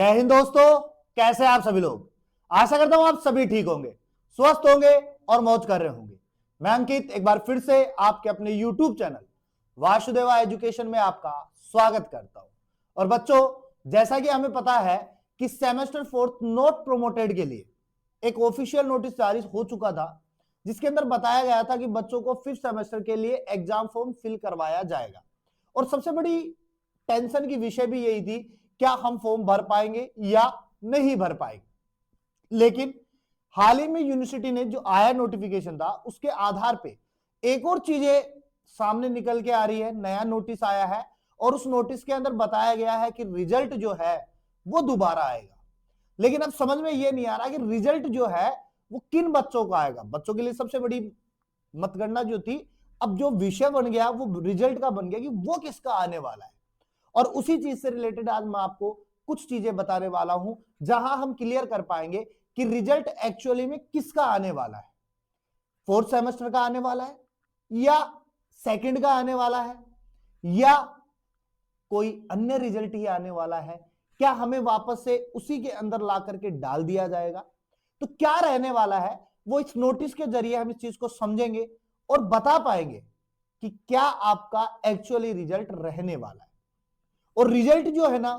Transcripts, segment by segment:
जय हिंद दोस्तों, कैसे हैं आप सभी लोग। आशा करता हूं आप सभी ठीक होंगे, स्वस्थ होंगे और मौज कर रहे होंगे। मैं अंकित एक बार फिर से आपके अपने YouTube चैनल वासुदेवा एजुकेशन में आपका स्वागत करता हूं। और बच्चों, जैसा कि हमें पता है कि सेमेस्टर फोर्थ नॉट प्रोमोटेड के लिए एक ऑफिशियल नोटिस जारी हो चुका था, जिसके अंदर बताया गया था कि बच्चों को फिफ्थ सेमेस्टर के लिए एग्जाम फॉर्म फिल करवाया जाएगा। और सबसे बड़ी टेंशन की विषय भी यही थी, क्या हम फॉर्म भर पाएंगे या नहीं भर पाएंगे। लेकिन हाल ही में यूनिवर्सिटी ने जो आया नोटिफिकेशन था, उसके आधार पे एक और चीजें सामने निकल के आ रही है। नया नोटिस आया है और उस नोटिस के अंदर बताया गया है कि रिजल्ट जो है वो दोबारा आएगा। लेकिन अब समझ में ये नहीं आ रहा कि रिजल्ट जो है वो किन बच्चों को आएगा। बच्चों के लिए सबसे बड़ी मतगणना जो थी, अब जो विषय बन गया वो रिजल्ट का बन गया कि वो किसका आने वाला है। और उसी चीज से रिलेटेड आज मैं आपको कुछ चीजें बताने वाला हूं, जहां हम क्लियर कर पाएंगे कि रिजल्ट एक्चुअली में किसका आने वाला है। फोर्थ सेमेस्टर का आने वाला है, या सेकंड का आने वाला है, या कोई अन्य रिजल्ट ही आने वाला है। क्या हमें वापस से उसी के अंदर ला करके डाल दिया जाएगा? तो क्या रहने वाला है वो इस नोटिस के जरिए हम इस चीज को समझेंगे और बता पाएंगे कि क्या आपका एक्चुअली रिजल्ट रहने वाला है। और रिजल्ट जो है ना,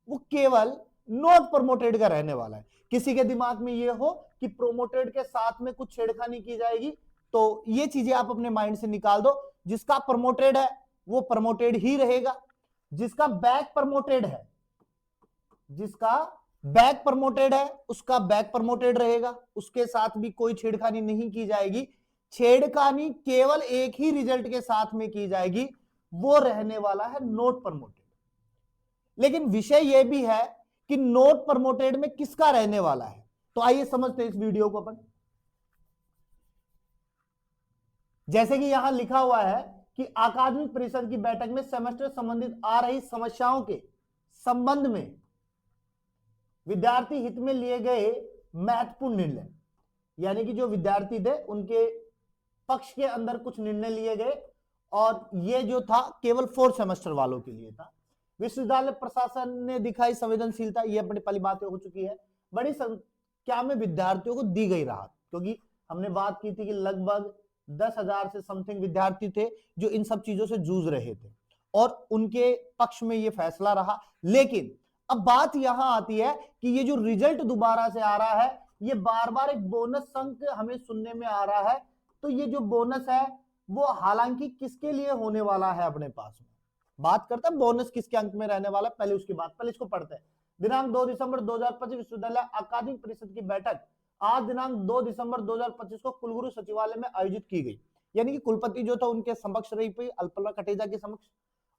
वो केवल नॉट प्रमोटेड का रहने वाला है। किसी के दिमाग में ये हो कि प्रोमोटेड के साथ में कुछ छेड़खानी की जाएगी, तो ये चीजें आप अपने माइंड से निकाल दो। जिसका प्रमोटेड है वो प्रमोटेड ही रहेगा, जिसका बैक प्रमोटेड है, जिसका बैक प्रमोटेड है उसका बैक प्रमोटेड रहेगा, उसके साथ भी कोई छेड़खानी नहीं की जाएगी। छेड़खानी केवल एक ही रिजल्ट के साथ में की जाएगी, वो रहने वाला है नॉट प्रमोटेड। लेकिन विषय यह भी है कि नॉट प्रमोटेड में किसका रहने वाला है। तो आइए समझते हैं इस वीडियो को अपन। जैसे कि यहां लिखा हुआ है कि अकादमिक परिषद की बैठक में सेमेस्टर संबंधित आ रही समस्याओं के संबंध में विद्यार्थी हित में लिए गए महत्वपूर्ण निर्णय, यानी कि जो विद्यार्थी थे उनके पक्ष के अंदर कुछ निर्णय लिए गए, और ये जो था केवल फोर्थ सेमेस्टर वालों के लिए था। विश्वविद्यालय प्रशासन ने दिखाई संवेदनशीलता, ये अपनी पहली बातें हो चुकी है। बड़ी संख्या में विद्यार्थियों को दी गई राहत, क्योंकि हमने बात की थी कि लगभग 10,000 से समथिंग विद्यार्थी थे जो इन सब चीजों से जूझ रहे थे, और उनके पक्ष में ये फैसला रहा। लेकिन अब बात यहां आती है कि ये जो रिजल्ट दोबारा से आ रहा है, ये बार बार एक बोनस अंक हमें सुनने में आ रहा है। तो ये जो बोनस है वो हालांकि किसके लिए होने वाला है, अपने पास में बात करते हैं बोनस किसके अंक में रहने वाला है। पहले उसकी बात, पहले इसको पढ़ते हैं। दिनांक 2 दिसंबर 2025 विश्वविद्यालय अकादमिक परिषद की बैठक आज दिनांक 2 दिसंबर 2025 को कुलगुरु सचिवालय में आयोजित की गई। यानी कि कुलपति जो था उनके समक्ष रही हुई अल्पना कटेजा के समक्ष,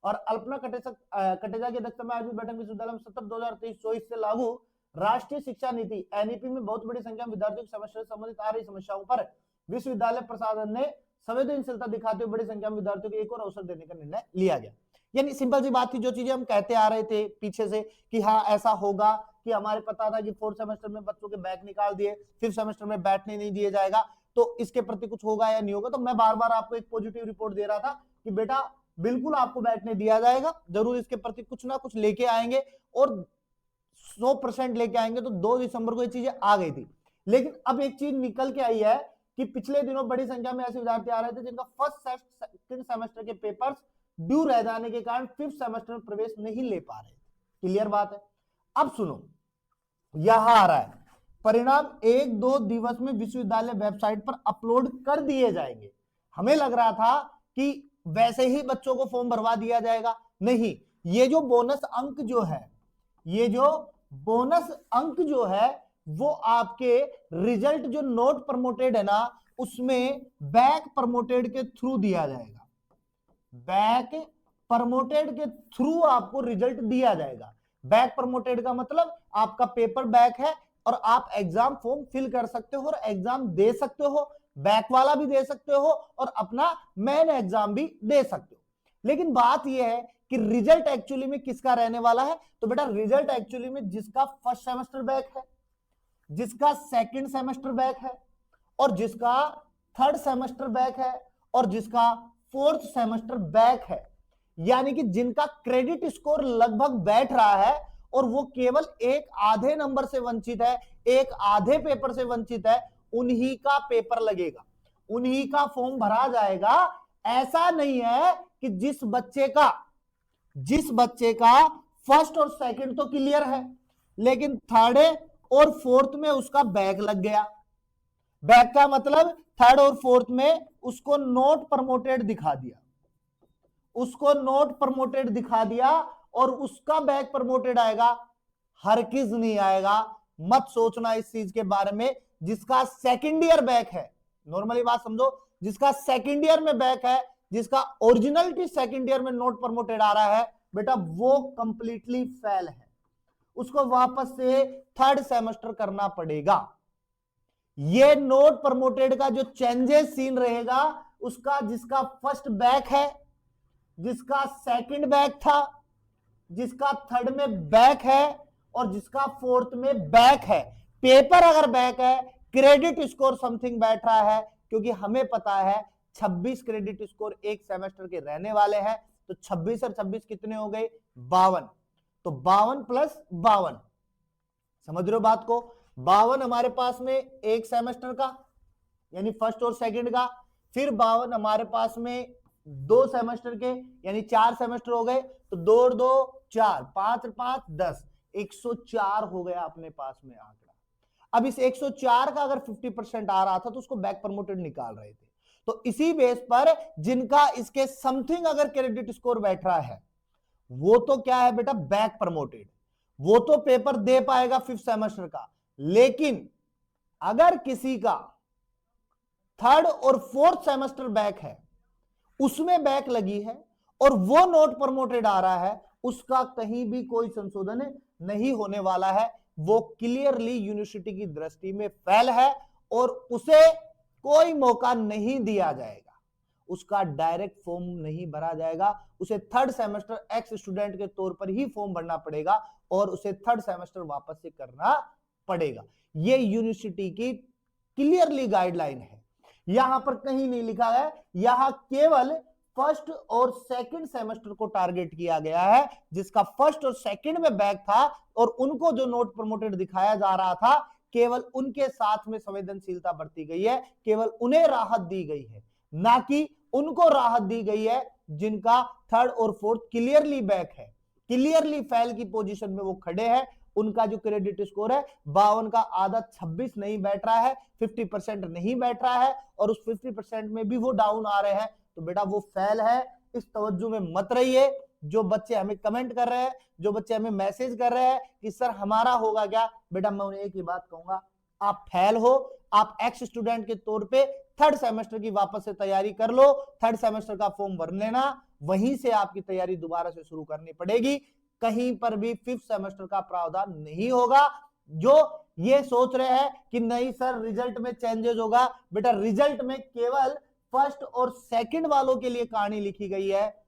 और अल्पना कटेजा की अध्यक्षता में आयोजित बैठक विश्वविद्यालय में सत्र 2023-24 से लागू राष्ट्रीय शिक्षा नीति एनईपी में बहुत बड़ी संख्या में विद्यार्थियों के सेमेस्टर से संबंधित आ रही समस्याओं पर विश्वविद्यालय प्रशासन ने संवेदनशीलता दिखाते हुए बड़ी संख्या में विद्यार्थियों को एक और अवसर देने का निर्णय लिया गया। यानी सिंपल सी बात थी, जो चीजें हम कहते आ रहे थे पीछे से कि हाँ ऐसा होगा, कि हमारे पता था कि फोर्थ सेमेस्टर में बच्चों के बैक निकाल दिए, फिफ्थ सेमेस्टर में बैठने नहीं दिया जाएगा, तो इसके प्रति कुछ होगा या नहीं होगा। तो मैं बार बार आपको एक पॉजिटिव रिपोर्ट दे रहा था कि बेटा बिल्कुल आपको बैठने दिया जाएगा, जरूर इसके प्रति कुछ ना कुछ लेके आएंगे, और 100% लेके आएंगे। तो 2 दिसंबर को ये चीजें आ गई थी। लेकिन अब एक चीज निकल के आई है कि पिछले दिनों बड़ी संख्या में ऐसे विद्यार्थी आ रहे थे जिनका फर्स्ट सेकंड सेमेस्टर के पेपर्स ड्यू रह जाने के कारण फिफ्थ सेमेस्टर में प्रवेश नहीं ले पा रहे। क्लियर बात है। अब सुनो, यहां आ रहा है परिणाम 1-2 दिवस में विश्वविद्यालय वेबसाइट पर अपलोड कर दिए जाएंगे। हमें लग रहा था कि वैसे ही बच्चों को फॉर्म भरवा दिया जाएगा, नहीं, ये जो बोनस अंक जो है, ये जो बोनस अंक जो है वो आपके रिजल्ट जो नॉट प्रमोटेड है ना, उसमें बैक प्रमोटेड के थ्रू दिया जाएगा। बैक प्रमोटेड के थ्रू आपको रिजल्ट दिया जाएगा। बैक प्रमोटेड का मतलब आपका पेपर बैक है और आप एग्जाम फॉर्म फिल कर सकते हो और एग्जाम दे सकते हो, बैक वाला भी दे सकते हो और अपना मेन एग्जाम भी दे सकते हो। लेकिन बात यह है कि रिजल्ट एक्चुअली में किसका रहने वाला है। तो बेटा रिजल्ट एक्चुअली में जिसका फर्स्ट सेमेस्टर बैक है, जिसका सेकंड सेमेस्टर बैक है, और जिसका थर्ड सेमेस्टर बैक है, और जिसका फोर्थ सेमेस्टर बैक है, यानी कि जिनका क्रेडिट स्कोर लगभग बैठ रहा है, और वो केवल एक आधे नंबर से वंचित है, एक आधे पेपर से वंचित है, उन्हीं का पेपर लगेगा, उन्हीं का फॉर्म भरा जाएगा। ऐसा नहीं है कि जिस बच्चे का फर्स्ट और सेकंड तो क्लियर है, लेकिन थर्ड और फोर्थ में उसका बैक लग गया। बैक का मतलब थर्ड और फोर्थ में उसको नॉट प्रमोटेड दिखा दिया, उसको नॉट प्रमोटेड दिखा दिया और उसका बैक प्रमोटेड आएगा, हरगिज नहीं आएगा। मत सोचना इस चीज के बारे में। जिसका सेकंड ईयर बैक है, नॉर्मली बात समझो, जिसका सेकंड ईयर में बैक है, जिसका ओरिजिनलिटी सेकंड ईयर में नॉट प्रमोटेड आ रहा है, बेटा वो कंप्लीटली फेल है, उसको वापस से थर्ड सेमेस्टर करना पड़ेगा। ये नॉट प्रमोटेड का जो चेंजेस सीन रहेगा, उसका जिसका फर्स्ट बैक है, जिसका सेकंड बैक था, जिसका थर्ड में बैक है और जिसका फोर्थ में बैक है, पेपर अगर बैक है, क्रेडिट स्कोर समथिंग बैठ रहा है, क्योंकि हमें पता है 26 क्रेडिट स्कोर एक सेमेस्टर के रहने वाले हैं। तो 26 और 26 कितने हो गए? 52। तो 52 प्लस 52, समझ रहे हो बात को? 52 हमारे पास में एक सेमेस्टर का यानी फर्स्ट और सेकंड का, फिर 52 हमारे पास में 2 सेमेस्टर के यानी 4 सेमेस्टर हो गए। तो 2 और 2 4, 5 और 5 10, 104 हो गया अपने पास में आंकड़ा। अब इस 104 का अगर 50% आ रहा था तो उसको बैक प्रमोटेड निकाल रहे थे। तो इसी बेस पर जिनका इसके समथिंग अगर क्रेडिट स्कोर बैठ रहा है, वो तो क्या है बेटा? बैक प्रमोटेड, वो तो पेपर दे पाएगा 5th सेमेस्टर का। लेकिन अगर किसी का 3rd और 4th सेमेस्टर बैक है, उसमें बैक लगी है और वो नोट प्रमोटेड आ रहा है, उसका कहीं भी कोई संशोधन नहीं होने वाला है। वो क्लियरली यूनिवर्सिटी की दृष्टि में फेल है और उसे कोई मौका नहीं दिया जाएगा, उसका डायरेक्ट फॉर्म नहीं भरा जाएगा। उसे 3rd सेमेस्टर एक्स स्टूडेंट के तौर पर ही फॉर्म भरना पड़ेगा और उसे 3rd सेमेस्टर वापस से करना पड़ेगा। ये यूनिवर्सिटी की क्लियरली गाइडलाइन है, यहां पर कहीं नहीं लिखा है। यहां केवल फर्स्ट और सेकंड सेमेस्टर को टारगेट किया गया है, जिसका फर्स्ट और सेकंड में बैक था और उनको जो नोट प्रमोटेड दिखाया जा रहा था, केवल उनके साथ में संवेदनशीलता बरती गई है, केवल उन्हें राहत दी गई है, ना कि उनको राहत दी गई है जिनका 3rd और 4th क्लियरली बैक है, क्लियरली फेल की पोजीशन में वो खड़े हैं। उनका जो क्रेडिट स्कोर है 52 का आधा 26 नहीं बैठ रहा है, 50% नहीं बैठ रहा है और उस 50% में भी वो डाउन आ रहे हैं, तो बेटा वो फेल है। इस तवज्जो में मत रहिए। जो बच्चे हमें कमेंट कर रहे हैं, जो बच्चे हमें मैसेज कर रहे हैं कि सर हमारा होगा क्या, बेटा मैं उन्हें एक ही बात कहूंगा, आप फेल हो। आप एक्स स्टूडेंट के तौर पे 3rd सेमेस्टर की वापस से तैयारी कर लो, 3rd सेमेस्टर का फॉर्म भर लेना, वहीं से आपकी तैयारी दोबारा से शुरू करनी पड़ेगी। कहीं पर भी 5th सेमेस्टर का प्रावधान नहीं होगा। जो ये सोच रहे हैं कि नहीं सर रिजल्ट में चेंजेस होगा, बेटा रिजल्ट में केवल फर्स्ट और सेकंड वालों के लिए कहानी लिखी गई है।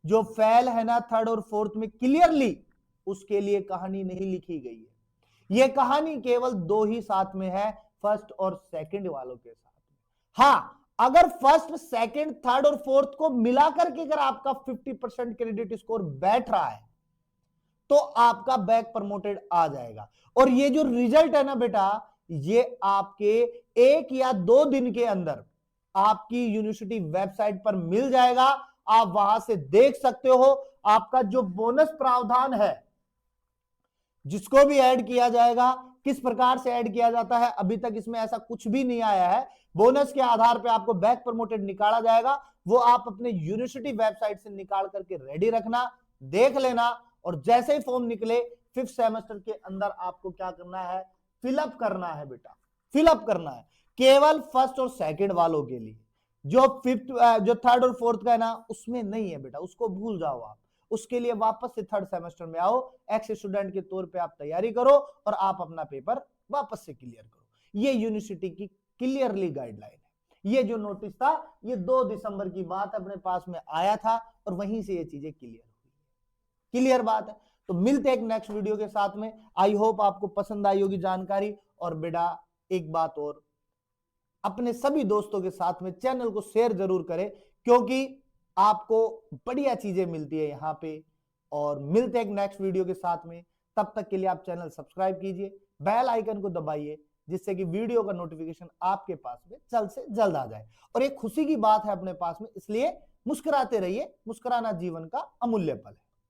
जो फेल है ना 3rd और 4th में क्लियरली, उसके लिए कहानी नहीं लिखी गई है। यह कहानी केवल 2 ही साथ में है, फर्स्ट और सेकंड वालों के साथ में। हां, अगर फर्स्ट सेकंड 3rd और 4th को मिलाकर के अगर आपका 50% क्रेडिट स्कोर बैठ रहा है तो आपका बैक प्रमोटेड आ जाएगा। और ये जो रिजल्ट है ना बेटा, ये आपके 1 या 2 दिन के अंदर आपकी यूनिवर्सिटी वेबसाइट पर मिल जाएगा। आप वहां से देख सकते हो आपका जो बोनस प्रावधान है, जिसको भी ऐड किया जाएगा, किस प्रकार से ऐड किया जाता है, अभी तक इसमें ऐसा कुछ भी नहीं आया है। बोनस के आधार पे आपको बैक प्रमोटेड निकाला जाएगा, वो आप अपने यूनिवर्सिटी वेबसाइट से निकाल करके रेडी रखना, देख लेना, और जैसे ही फॉर्म निकले 5th सेमेस्टर के अंदर आपको क्या करना है? फिलअप करना है बेटा, फिलअप करना है। केवल फर्स्ट और सेकंड वालों के लिए, जो 3rd और 4th का है ना, उसमें नहीं है बेटा, उसको भूल जाओ आप। उसके लिए वापस से 3rd सेमेस्टर में आओ, एक्स स्टूडेंट के तौर पे आप तैयारी करो और आप अपना पेपर वापस से क्लियर करो। ये यूनिवर्सिटी की क्लियरली गाइडलाइन है। ये जो नोटिस था, ये 2 दिसंबर की बात अपने पास में आया था और वहीं से ये चीजें क्लियर हुई। क्लियर बात है। तो मिलते हैं एक नेक्स्ट वीडियो के साथ में। आई होप आपको पसंद आई होगी जानकारी। और बेटा एक बात और, अपने सभी दोस्तों के साथ में चैनल को शेयर जरूर करें, क्योंकि आपको बढ़िया चीजें मिलती है यहां पे। और मिलते हैं एक नेक्स्ट वीडियो के साथ में। तब तक के लिए आप चैनल सब्सक्राइब कीजिए, बेल आइकन को दबाइए, जिससे कि वीडियो का नोटिफिकेशन आपके पास में जल्द से जल्द आ जाए। और एक खुशी की बात है अपने पास में, इसलिए मुस्कुराते रहिए, मुस्कुराना जीवन का अमूल्य पल है।